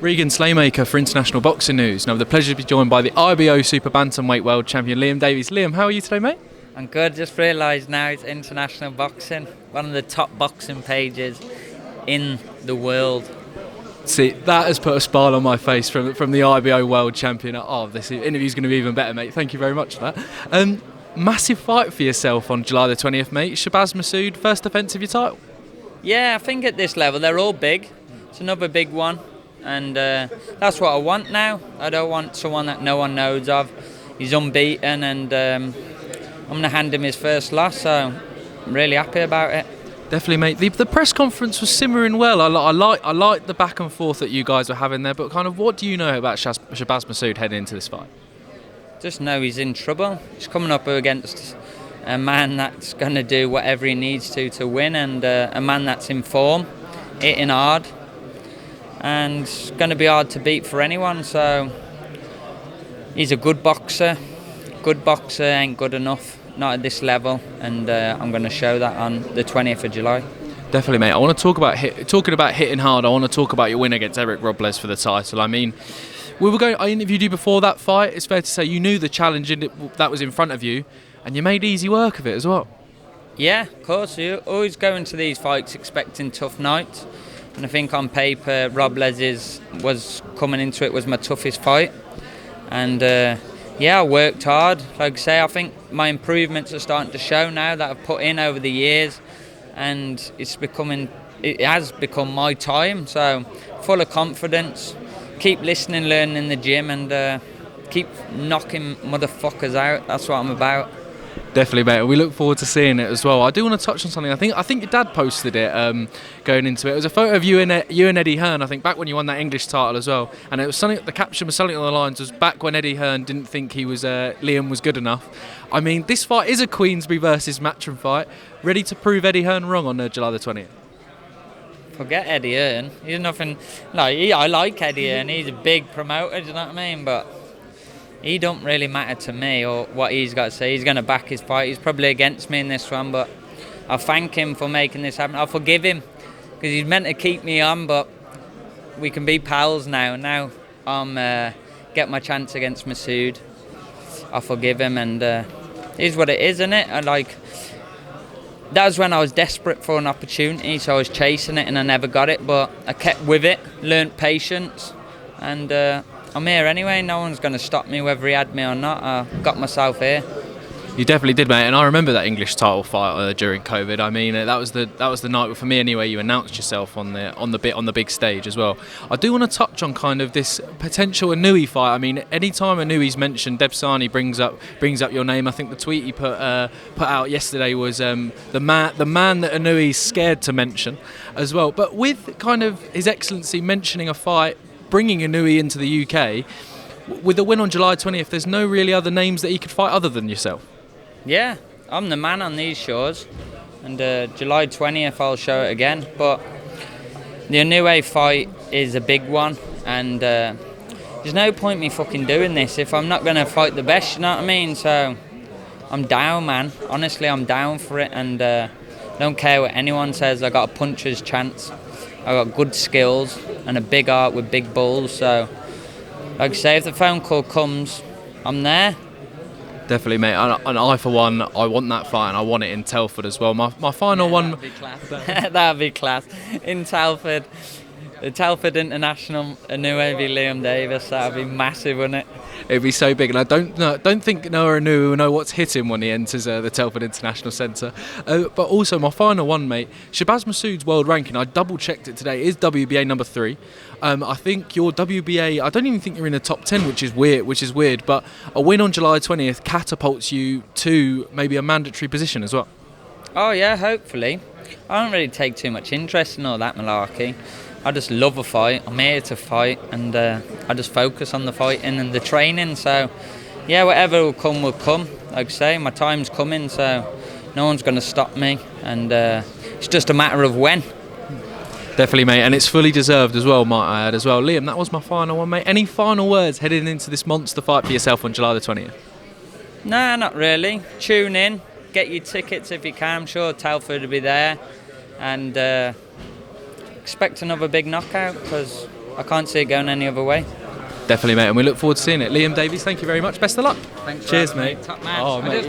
Regan Slaymaker for International Boxing News. Now, the pleasure to be joined by the IBO Super-Bantamweight World Champion, Liam Davies. Liam, how are you today, mate? I'm good. Just realised now it's international boxing. One of the top boxing pages in the world. See, that has put a smile on my face from the IBO World Champion. Oh, this interview's going to be even better, mate. Thank you very much for that. Massive fight for yourself on July the 20th, mate. Shabaz Masoud, first defence of your title. Yeah, I think at this level they're all big. It's another big one. And that's what I want now. I don't want someone that no one knows of. He's unbeaten, and I'm going to hand him his first loss, so I'm really happy about it. Definitely, mate. The press conference was simmering well. I like the back and forth that you guys were having there, but kind of what do you know about Shabaz Masoud heading into this fight? Just know he's in trouble. He's coming up against a man that's going to do whatever he needs to win, and a man that's in form, hitting hard, and it's going to be hard to beat for anyone. So he's a good boxer. Good boxer ain't good enough, not at this level, and I'm going to show that on the 20th of July. Definitely, mate. I want to talk about talking about hitting hard. I want to talk about your win against Erik Robles for the title. I mean, I interviewed you before that fight. It's fair to say you knew the challenge that was in front of you, and you made easy work of it as well. Yeah, of course. You always go into these fights expecting tough nights. And I think on paper, Robles was coming into it was my toughest fight. And I worked hard. Like I say, I think my improvements are starting to show now that I've put in over the years. And it has become my time. So full of confidence. Keep listening, learning in the gym, and keep knocking motherfuckers out. That's what I'm about. Definitely, mate. We look forward to seeing it as well. I do want to touch on something. I think your dad posted it going into it. It was a photo of you and Eddie Hearn, I think, back when you won that English title as well. And it was something. The caption was something along the lines was back when Eddie Hearn didn't think Liam was good enough. I mean, this fight is a Queensberry versus Matchroom fight. Ready to prove Eddie Hearn wrong on July the 20th. Forget Eddie Hearn. He's nothing. I like Eddie Hearn. He's a big promoter. Do you know what I mean? But he don't really matter to me or what he's got to say. He's going to back his fight. He's probably against me in this one, but I thank him for making this happen. I forgive him because he's meant to keep me on, but we can be pals now. Now I'm get my chance against Masoud. I forgive him, and it is what it is, isn't it? That was when I was desperate for an opportunity, so I was chasing it and I never got it, but I kept with it, learnt patience, and I'm here anyway. No one's going to stop me whether he had me or not. I got myself here. You definitely did, mate, and I remember that English title fight during COVID. I mean, that was the night for me anyway. You announced yourself on the big stage as well. I do want to touch on kind of this potential Inoue fight. I mean, anytime Inoue's mentioned, Debsani brings up your name. I think the tweet he put out yesterday was the man that Inoue's scared to mention as well. But with kind of His Excellency mentioning a fight, bringing Inoue into the UK, with the win on July 20th, there's no really other names that he could fight other than yourself. Yeah, I'm the man on these shows, and July 20th I'll show it again. But the Inoue fight is a big one, and there's no point me fucking doing this if I'm not going to fight the best, you know what I mean? So I'm down, man. Honestly, I'm down for it, and don't care what anyone says. I got a puncher's chance. I got good skills and a big heart with big balls. So, like I say, if the phone call comes, I'm there. Definitely, mate. And I, for one, I want that fight, and I want it in Telford as well. My final one. That'd be class. That'd be class. In Telford, the Telford International Inoue v Liam Davies. That'd be massive, wouldn't it? It'd be so big, and I don't think Naoya Inoue will know what's hit him when he enters the Telford International Centre. But also, my final one, mate, Shabaz Masoud's world ranking, I double-checked it today, is WBA number 3. I think your WBA, I don't even think you're in the top 10, which is weird, but a win on July 20th catapults you to maybe a mandatory position as well. Oh, yeah, hopefully. I don't really take too much interest in all that malarkey. I just love a fight. I'm here to fight, and I just focus on the fighting and the training. So, yeah, whatever will come, will come. Like I say, my time's coming, so no one's going to stop me, and it's just a matter of when. Definitely, mate, and it's fully deserved as well, might I add as well. Liam, that was my final one, mate. Any final words heading into this monster fight for yourself on July the 20th? Nah, not really. Tune in, get your tickets if you can. I'm sure Telford will be there, and expect another big knockout because I can't see it going any other way. Definitely, mate, and we look forward to seeing it. Liam Davies, thank you very much. Best of luck. Thanks. Cheers, mate. Top man. Oh, mate.